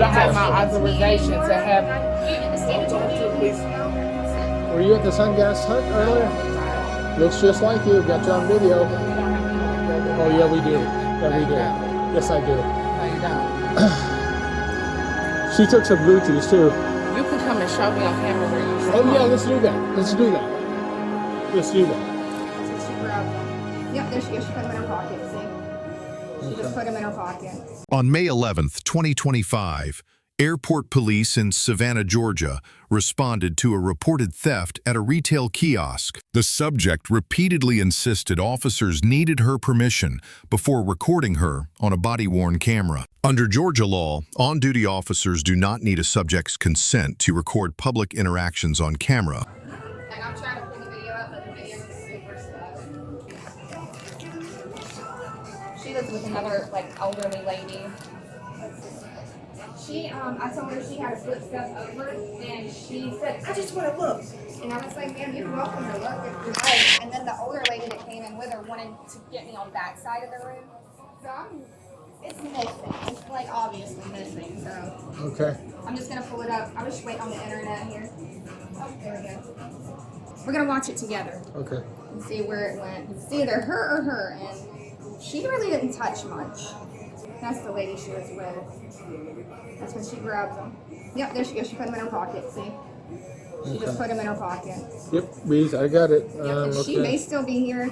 don't have my authorization to have. Were you at the Sunglass Hut earlier? Looks just like you. Got you on video. Oh yeah, we do. Yeah, we do. Yes, I do. No, you don't. She took some Gucci's too. You can come and show me on camera where you. Oh yeah, let's do that. Let's do that. Let's do that. So she grabbed them. Yep, there she is. She put them in her pocket. See? She just put them in her pocket. On May 11th, 2025, airport police in Savannah, Georgia, responded to a reported theft at a retail kiosk. The subject repeatedly insisted officers needed her permission before recording her on a body-worn camera. Under Georgia law, on-duty officers do not need a subject's consent to record public interactions on camera. And I'm trying to pull the video up, but the video is super slow. She lives with another, elderly lady. I told her she had a footstep over, and she said, I just want to look. And I was like, ma'am, you're welcome to look if you're right. And then the older lady that came in with her wanted to get me on that side of the room. So it's missing. It's obviously missing. So Okay. I'm just gonna pull it up. I was waiting on the internet here. Oh, there we go. We're gonna watch it together. Okay. And see where it went. It's either her or her, and she really didn't touch much. That's the lady she was with. That's when she grabs them. Yep, there she goes. She put them in her pocket. See? She just put them in her pocket. Yep, Bees, I got it. Yep, and she may still be here.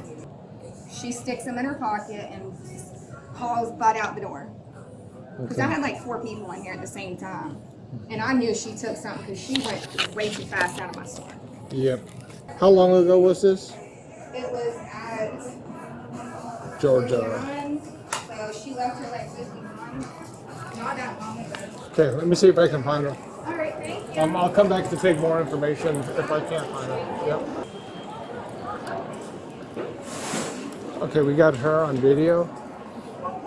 She sticks them in her pocket and hauls butt out the door. Because I had 4 people in here at the same time. And I knew she took something because she went way too fast out of my store. Yep. How long ago was this? It was at Georgia. 49, so she left her 51. Not that long ago. Okay, let me see if I can find her. All right, thank you. I'll come back to take more information if I can't find her. Yep. Okay, we got her on video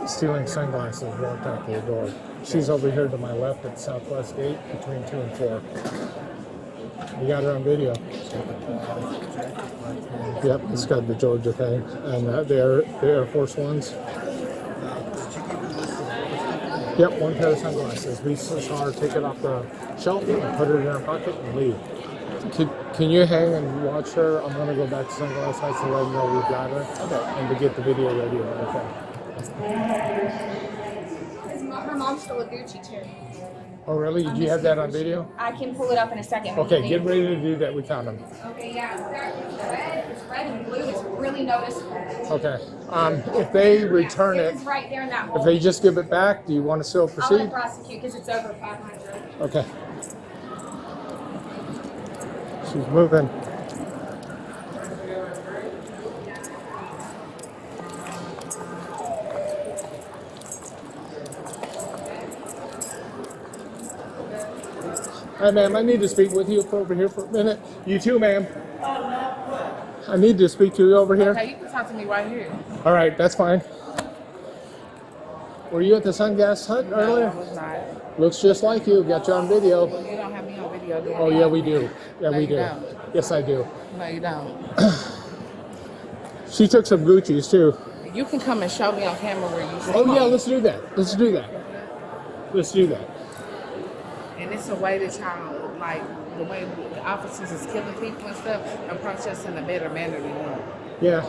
stealing sunglasses right after the door. She's over here to my left at Southwest Gate between 2 and 4. We got her on video. Yep, it's got the Georgia thing and the Air Force Ones. Yep, one pair of sunglasses. We saw her take it off the shelf and put it in her pocket and leave. Can you hang and watch her? I'm going to go back to Sunglass Hut and let them know we've got her. Okay. And to get the video ready. Okay. Her mom stole a Gucci too. Oh, really? Did you have that on video? I can pull it up in a second. Okay, get ready to do that. We found them. Okay, yeah, it's red and blue. It's really noticeable. Okay. If they return it, It's right there in that hole. if they just give it back, do you want to still I'll let proceed? prosecute because it's over 500. Okay. She's moving. Hi, ma'am. I need to speak with you over here for a minute. You too, ma'am. I need to speak to you over here. Okay, you can talk to me right here. All right, that's fine. Were you at the Sunglass Hut earlier? No, I was not. Looks just like you. Got you on video. You don't have me on video, do you? Oh yeah, we do. Yeah, No, we you do. don't. Yes, I do. No, you don't. She took some Gucci's too. You can come and show me on camera where you. Oh yeah, let's do that. Let's do that. Let's do that. And it's a way that y'all, the way the officers is killing people and stuff, approach us in a better manner than you. Yeah.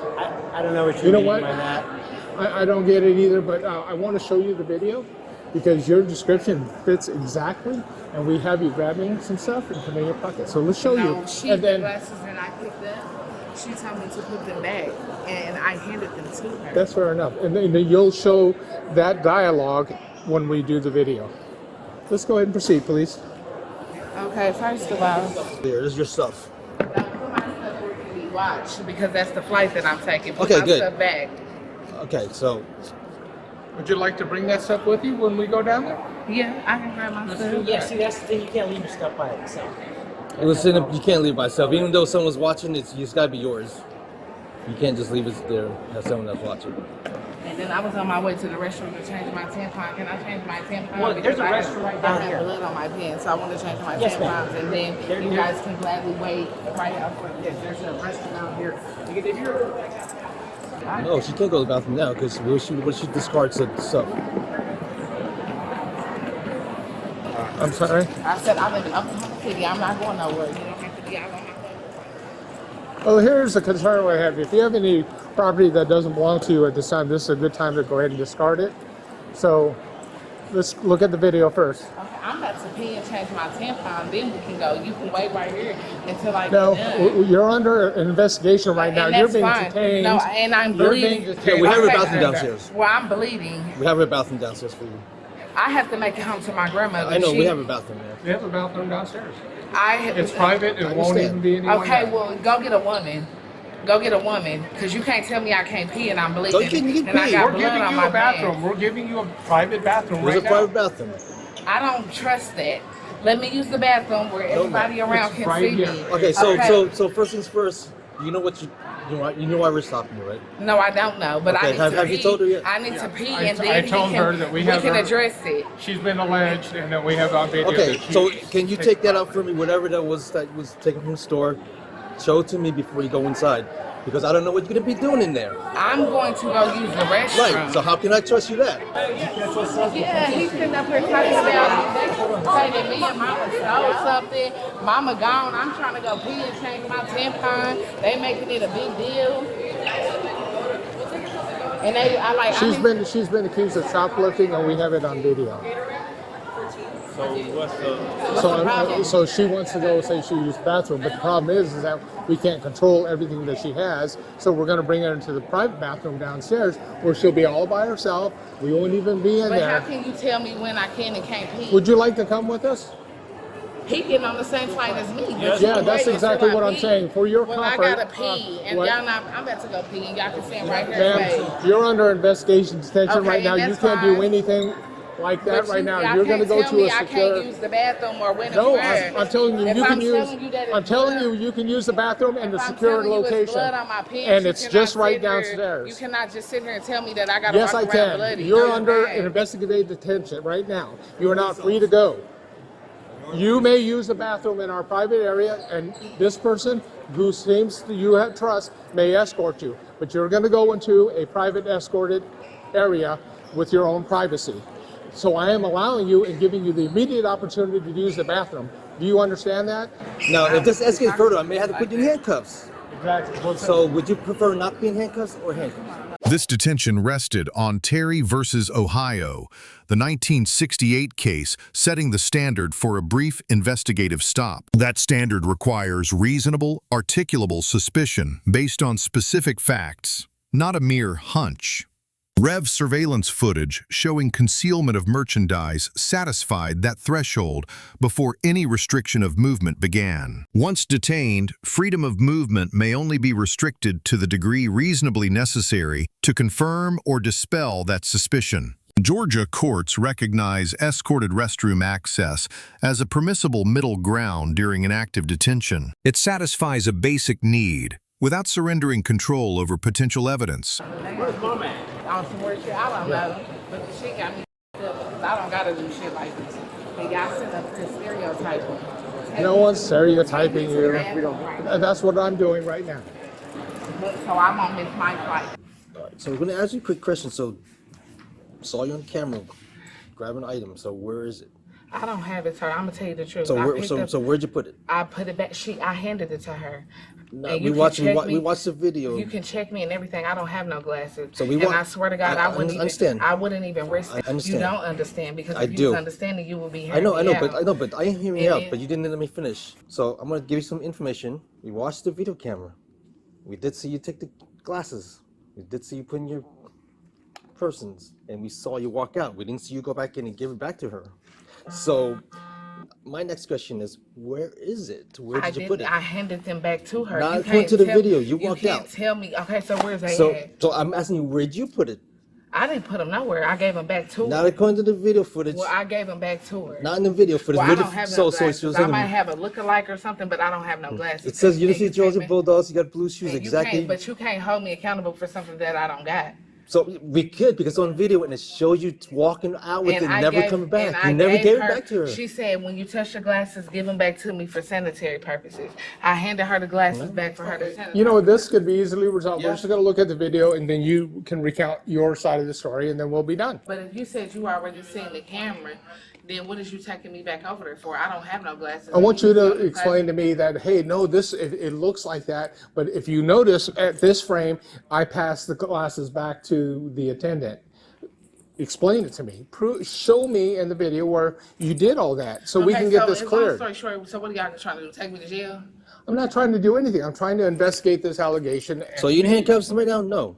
I don't know what You know mean what? by that. I don't get it either, but I want to show you the video because your description fits exactly, and we have you grabbing some stuff and putting in your pocket. So let's show you. She And the then glasses that I picked up, she told me to put them back, and I handed them to her. that's fair enough. And then you'll show that dialogue when we do the video. Let's go ahead and proceed, please. Okay, first of all, Here, this is your stuff. don't put my stuff where you be watched because that's the flight that I'm taking. Put Okay, my good. stuff back. Okay, so Would you like to bring that stuff with you when we go down there? Yeah, I can grab my stuff. Yeah, see, that's the thing. You can't leave your stuff by itself. listen, you can't leave by yourself. Even though someone's watching, it's got to be yours. You can't just leave it there and have someone else watching. And then I was on my way to the restroom to change my tampon. Can I change my tampon? Well, there's Because a I restroom right down I have here. blood on my pants, so I want to change my Yes, tampons. ma'am. And then you guys can gladly wait right out front. Yeah, there's a restroom out here. Because if you're No, she can't go to the bathroom now because what she discards the stuff. I'm sorry? I said I live in Oklahoma City. I'm not going nowhere. You don't have to be out on my phone. Well, here's the concern we have. If you have any property that doesn't belong to you at this time, this is a good time to go ahead and discard it. So let's look at the video first. Okay, I'm about to pee and change my tampon. Then we can go. You can wait right here until I get No, done. you're under an investigation right now. And You're that's being fine. detained. No, and I'm You're bleeding. being detained. Yeah, we have a Okay. bathroom downstairs. Well, I'm bleeding. We have a bathroom downstairs for you. I have to make it home to my grandmother. I know, we have a bathroom there. We have a bathroom downstairs. I It's private. It won't even be anyone Okay, there. well, go get a woman. Go get a woman, because you can't tell me I can't pee and I'm bleeding. you can and I pee. got We're blood giving on you my a bathroom. pants. We're giving you a private bathroom There's right a private now. bathroom. I don't trust that. Let me use the bathroom where everybody around It's can right see here. me. Okay, so first things first. You know what you know why we're stopping you, right? No, I don't know, but Okay, I need have to you pee. told her yet? I need to pee, I and t- then I told her that we have can her- address it. She's been alleged, and that we have on video. Okay, that so she- can you take that out for me? Whatever that was taken from the store, show it to me before you go inside, because I don't know what you're gonna be doing in there. I'm going to go use the restroom. Right. So how can I trust you that? Yeah, he's sitting up here talking about saying that me and Mama stole something. Mama gone. I'm trying to go pee and change my tampon. They making it a big deal. And She's been accused of shoplifting, and we have it on video. So she wants to go say she used the bathroom, but the problem is that we can't control everything that she has. So we're going to bring her into the private bathroom downstairs, where she'll be all by herself. We won't even be in But there. how can you tell me when I can and can't pee? Would you like to come with us? He getting on the same flight as me. Yeah, that's exactly what I'm saying. For your well, comfort. I gotta pee, and what- y'all not. I'm about to go pee, and y'all can stand right here. and Ma'am, wait. you're under investigation detention Okay, right now. and You that's can't do fine. anything like that But right now. y'all You're going to can't go tell to me a I secure. can't use the bathroom or when No, it's where. I'm telling you, If you I'm can use. telling you that it's I'm telling blood- you, you can use the bathroom and the if I'm secure telling you it's location. blood on my pants, And you it's cannot just right sit here- downstairs. You cannot just sit here and tell me that I gotta Yes, walk I around can. bloody. You're No, under can't. an investigative detention right now. You are not free to go. You may use the bathroom in our private area, and this person who seems to you have trust may escort you. But you're going to go into a private escorted area with your own privacy. So I am allowing you and giving you the immediate opportunity to use the bathroom. Do you understand that? Now, if this escalates further, I may have to put you in handcuffs. Exactly. So would you prefer not being handcuffs or handcuffs? This detention rested on Terry versus Ohio, the 1968 case setting the standard for a brief investigative stop. That standard requires reasonable, articulable suspicion based on specific facts, not a mere hunch. Rev surveillance footage showing concealment of merchandise satisfied that threshold before any restriction of movement began. Once detained, freedom of movement may only be restricted to the degree reasonably necessary to confirm or dispel that suspicion. Georgia courts recognize escorted restroom access as a permissible middle ground during an active detention. It satisfies a basic need without surrendering control over potential evidence. Where's Mom at? On some weird shit, I don't know. But the shit got me up because I don't gotta do shit like this. And y'all sit up here stereotyping. No one's stereotyping you. Right. That's what I'm doing right now. So I'm on Miss my flight. So we're gonna ask you a quick question. So saw you on camera, grab an item. So where is it? I don't have it, sir. I'm gonna tell you the truth. So I where, picked so up- so where'd you put it? I put it back. I handed it to her. No, And we you watched can check me. we watched the video. You can check me and everything. I don't have no glasses. So we and want- I swear to God, I I wouldn't even. understand. I wouldn't even risk it. I understand. You don't understand because I if you do. was understanding, you would be. I know, hearing me but I am hearing you And out, it- but you didn't let me finish. So I'm gonna give you some information. We watched the video camera. We did see you take the glasses. We did see you put in your persons, and we saw you walk out. We didn't see you go back in and give it back to her. So my next question is, where is it? Where did you put it? I handed them back to her. Not You according can't to the tell- video. You walked can't out. Tell me. Okay, so where's they So, at? so I'm asking you, where'd you put it? I didn't put them nowhere. I gave them back to Not her. according to the video footage. Well, I gave them back to her. Not in the video footage. Well, I don't have no so glasses. it was I in the- might have a look-alike or something, but I don't have no glasses. It says And University you of Georgia can't- Bulldogs. You got blue shoes, and you exactly. can't- But you can't hold me accountable for something that I don't got. So we could, because on video and it shows you walking out with it, I never gave- coming and back. I You never gave it her- back to her. She said, when you touch your glasses, give them back to me for sanitary purposes. I handed her the glasses back for her to sanitize. You know, this could be easily resolved. We're just going to look at the video, and then you can recount your side of the story, and then we'll be done. But if you said you already seen the camera, then what is you taking me back over there for? I don't have no glasses. I want you to Glasses. explain to me that, hey, no, it looks like that, but if you notice at this frame, I passed the glasses back to the attendant. Explain it to me. Show me in the video where you did all that so we can get this cleared. Long story short, so what are y'all trying to do? Take me to jail? I'm not trying to do anything. I'm trying to investigate this allegation. So you handcuffs them right now? No.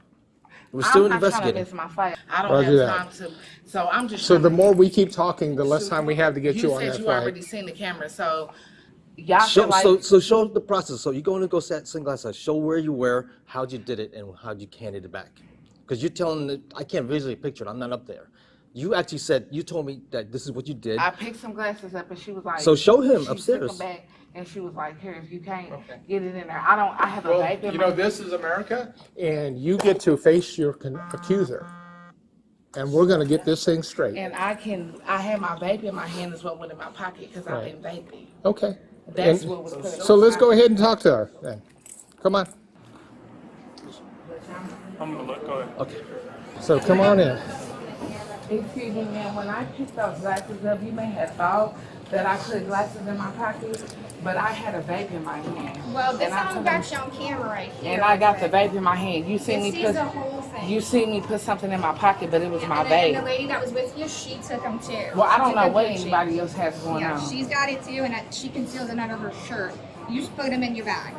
We're still investigating. I'm not trying to miss my fight. I don't Roger have time to. So I'm just. So the more we keep talking, the less time we have to get you on You that said you flight. already seen the camera, so y'all feel like. So show the process. So you're going to go set Sunglass Hut. Show where you were, how'd you did it, and how'd you handed it back. Because you're telling that I can't visually picture it. I'm not up there. You actually said, you told me that this is what you did. I picked some glasses up and she was like. So show him she upstairs. Took them back and she was like, here, if you can't get it in there. I have a vape in You my. know, this is America, and you get to face your accuser. And we're going to get this thing straight. And I had my vape in my hand as well, went in my pocket because I've been vaping. Okay. That's And what was put in so my let's go pocket. ahead and talk to her then. Come on. I'm gonna look. Go ahead. Okay. So come on in. Excuse me, ma'am, when I picked those glasses up, you may have thought that I put glasses in my pocket, but I had a vape in my hand. Well, this And I I'm took got them- you on camera right here. And I got the vape in my hand. You see This me is put the whole thing. you see me put something in my pocket, but it was my and the vape. lady that was with you, she took them too. Well, I don't She know took what them too. anybody else has going Yeah, on. she's got it too, and she conceals it under her shirt. You just put them in your bag.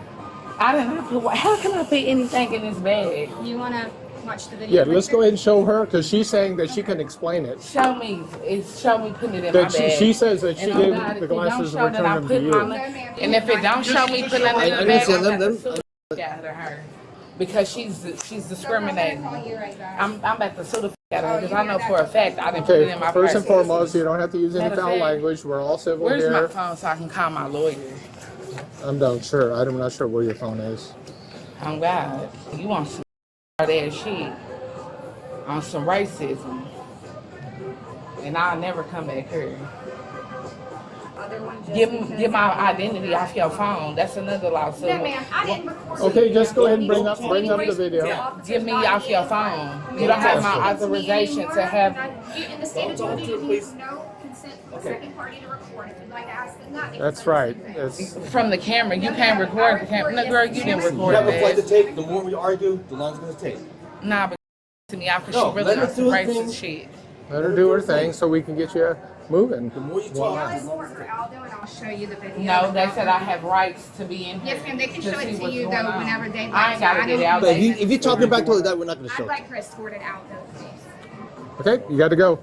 I didn't put. How can I put anything in this bag? You want to watch the video? Yeah, let's go ahead and show her because she's saying that she can explain it. Show me putting it in That my bag. she says that she And gave God, if the it don't glasses show and that I returned them to put you. my- And if it don't show me putting it in I the didn't bag, say I'm them- gonna them- sue the f- out of her because she's discriminating. I'm about to sue the f- out of her because I know for a fact I didn't put it Okay, in my first purse. and foremost, you don't have to use any Matter of foul fact, language. We're all civil Where's my here. phone so I can call my lawyer? I'm not sure. I'm not sure where your phone is. Oh God, you want some hard ass shit on some racism, and I'll never come back here. Get my identity off your phone. That's another lawsuit. No, ma'am, I didn't record. Okay, just go ahead and bring up the video. Get me off your phone. You don't have my authorization to have. In the state of Georgia, you need no consent from the second party to record. If you'd like to ask them that. they That's can right. let us know. It's, From the camera, you can't record the camera. No, girl, you didn't You record have a flight to that. take. The more we argue, the longer it's gonna take. Nah, but to me off because No, she really let her wants some do her racist thing. shit. let her do her thing so we can get you moving. The more you Y'all talk, escort her, Aldo, and I'll show you the video. No, they said I have rights to be in here. Yes, ma'am, they can to show see it to what's you, going though, on. whenever they'd I like ain't gotta to. get I out don't- but if you're talking back to that, we're not gonna show. I'd like her escorted out, though, please. Okay, you got to go.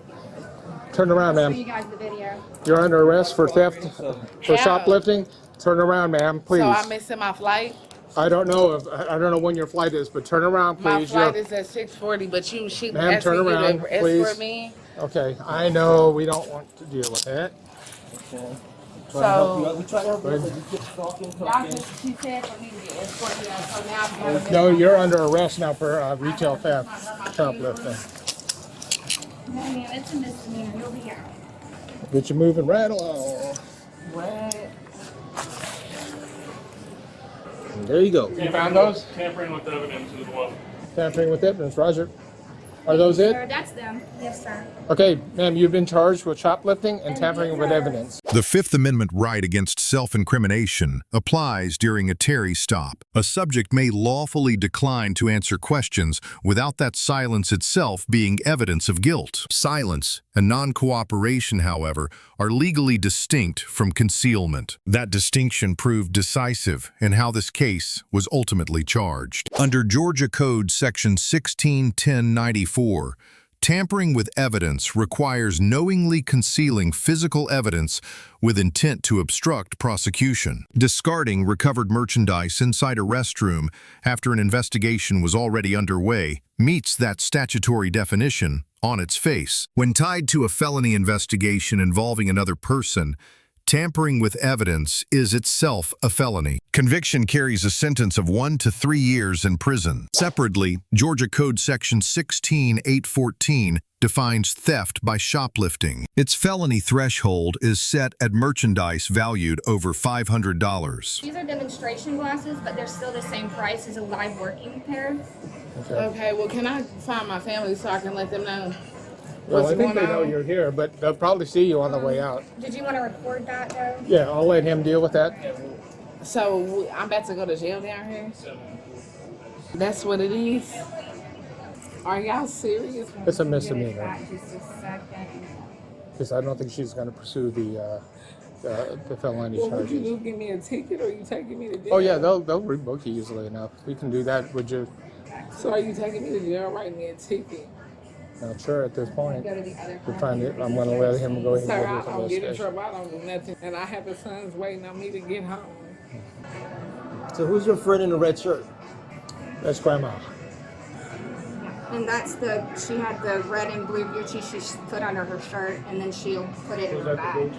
Turn around, Show you ma'am. guys the video. You're under arrest for theft, for How? shoplifting. Turn around, ma'am, please. So I'm missing my flight. I don't know when your flight is, but turn around, My please. flight is at 6:40, but she Ma'am, asking turn you around, to escort please. me. Okay, I know we don't want to deal with that. So We try to help you, but you keep talking. she said for me to get escorted out, so now I'm gonna No, you're under arrest now for retail theft, shoplifting. No, ma'am, it's a misdemeanor. You'll be out. Get you moving right along. What? There you go. You found those? Tampering with evidence as well. Tampering with evidence, Roger. Are those it? Sir, that's them. Yes, sir. Okay, ma'am, you've been charged with shoplifting and tampering with evidence. The Fifth Amendment right against self-incrimination applies during a Terry stop. A subject may lawfully decline to answer questions without that silence itself being evidence of guilt. Silence and non-cooperation, however, are legally distinct from concealment. That distinction proved decisive in how this case was ultimately charged. Under Georgia Code Section 1610-94, tampering with evidence requires knowingly concealing physical evidence with intent to obstruct prosecution. Discarding recovered merchandise inside a restroom after an investigation was already underway meets that statutory definition on its face. When tied to a felony investigation involving another person, tampering with evidence is itself a felony. Conviction carries a sentence of 1 to 3 years in prison. Separately, Georgia Code Section 16814 defines theft by shoplifting. Its felony threshold is set at merchandise valued over $500. These are demonstration glasses, but they're still the same price as a live working pair. Okay, well, can I find my family so I can let them know? Well, What's I think going they know on? you're here, but they'll probably see you on the way out. Did you want to record that though? Yeah, I'll let him deal with that. So I'm about to go to jail down here? That's what it is? Are y'all serious? It's a misdemeanor. Back just a second. Because I don't think she's going to pursue the felony Well, would you charges. do give me a ticket or are you taking me to jail? Oh yeah, they'll rebook you easily enough. We can do that. Would you? So are you taking me to jail, writing me a ticket? Not sure at this point. Go to the other We're trying to. I'm going to let him go ahead Sir, and I do don't his get in investigation. trouble. I don't do nothing. And I have a son's waiting on me to get home. So who's your friend in the red shirt? That's Grandma. And that's she had the red and blue Gucci she put under her shirt, and then she'll put it in her bag.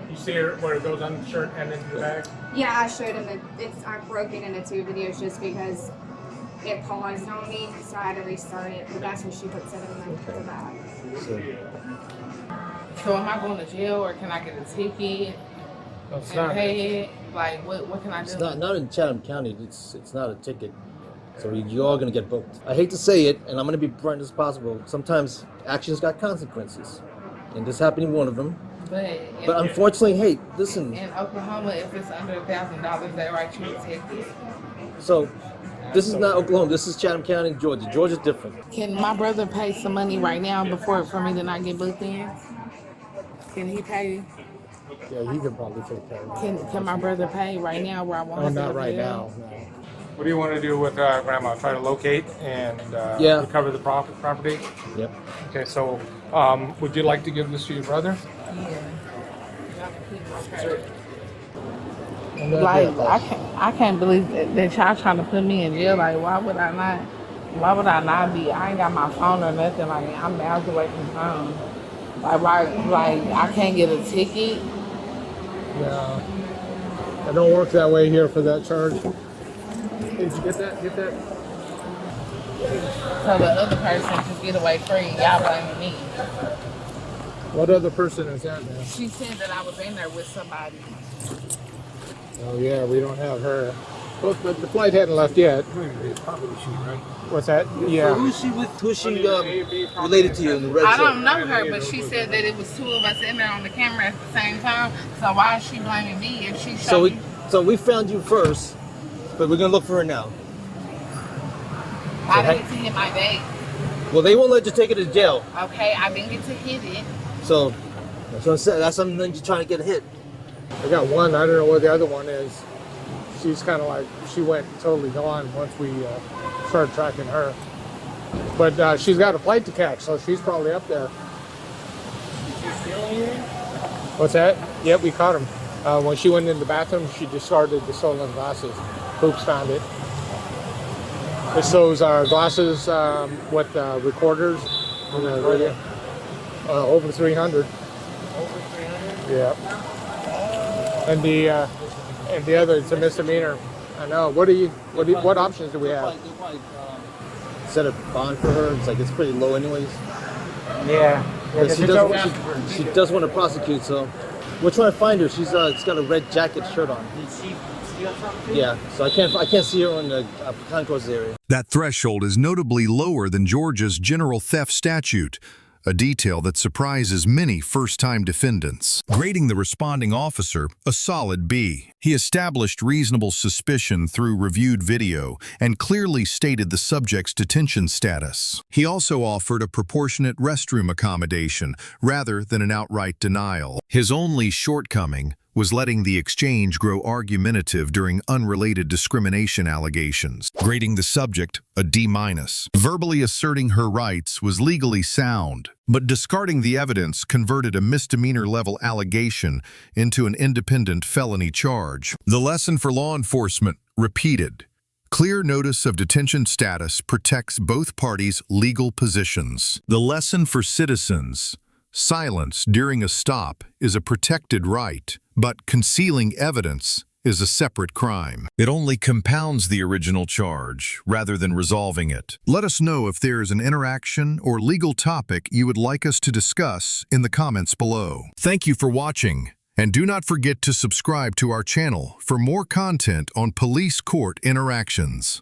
You see her where it goes on the shirt and into the bag? Yeah, I showed him I broke it into 2 videos just because it paused on me, so I had to restart it. But that's when she puts it in the bag. So am I going to jail or can I get a ticket No, it's and not. pay it? Like, what can I do? It's not in Chatham County. It's not a ticket. So you are gonna get booked. I hate to say it, and I'm gonna be blunt as possible. Sometimes actions got consequences, and this happened to one of them. But unfortunately, hey, listen. In Oklahoma, if it's under $1,000, they write you a ticket. So this is not Oklahoma. This is Chatham County, Georgia. Georgia's different. Can my brother pay some money right now for me to not get booked in? Can he pay? Yeah, he could probably take care of it. Can my brother pay right now where I won't Oh, have to not go to right jail? now. No. What do you want to do with Grandma? Try to locate and Yeah. recover the property? Yep. Okay, so would you like to give this to your brother? Like I can't believe that y'all trying to put me in jail. Like why would I not? Why would I not be? I ain't got my phone or nothing. Like I'm miles away from home. Like I can't get a ticket. Yeah. It don't work that way here for that charge. Did you get that? Get that? So the other person just get away free. Y'all blaming me. What other person is that, man? She said that I was in there with somebody. Oh yeah, we don't have her. Well, but the flight hadn't left yet. What's that? Yeah. Who's she with? Who's she related to you in the red I shirt? don't know her, but she said that it was 2 of us in there on the camera at the same time. So why is she blaming me if she showed me? So we found you first, but we're gonna look for her now. I didn't see it my day. Well, they won't let you take her to jail. Okay, I didn't get to hit it. So that's what I said. That's something that you're trying to get a hit. I got one. I don't know what the other one is. She's kind of like, she went totally gone once we started tracking her. But she's got a flight to catch, so she's probably up there. What's that? Yep, we caught him. When she went in the bathroom, she discarded the stolen glasses. Hoops found it. It's those glasses with recorders. Over 300. Over 300? Yeah. And the other, it's a misdemeanor. I know. What options do we have? Set a bond for her. It's like it's pretty low anyways. Yeah. But she does want to prosecute, so we're trying to find her. She's got a red jacket shirt on. Did she steal something? Yeah, so I can't see her in the concourse area. That threshold is notably lower than Georgia's general theft statute, a detail that surprises many first-time defendants. Grading the responding officer a solid B. He established reasonable suspicion through reviewed video and clearly stated the subject's detention status. He also offered a proportionate restroom accommodation rather than an outright denial. His only shortcoming was letting the exchange grow argumentative during unrelated discrimination allegations, grading the subject a D-. Verbally asserting her rights was legally sound, but discarding the evidence converted a misdemeanor-level allegation into an independent felony charge. The lesson for law enforcement: repeated. Clear notice of detention status protects both parties' legal positions. The lesson for citizens: silence during a stop is a protected right, but concealing evidence is a separate crime. It only compounds the original charge rather than resolving it. Let us know if there is an interaction or legal topic you would like us to discuss in the comments below. Thank you for watching, and do not forget to subscribe to our channel for more content on police court interactions.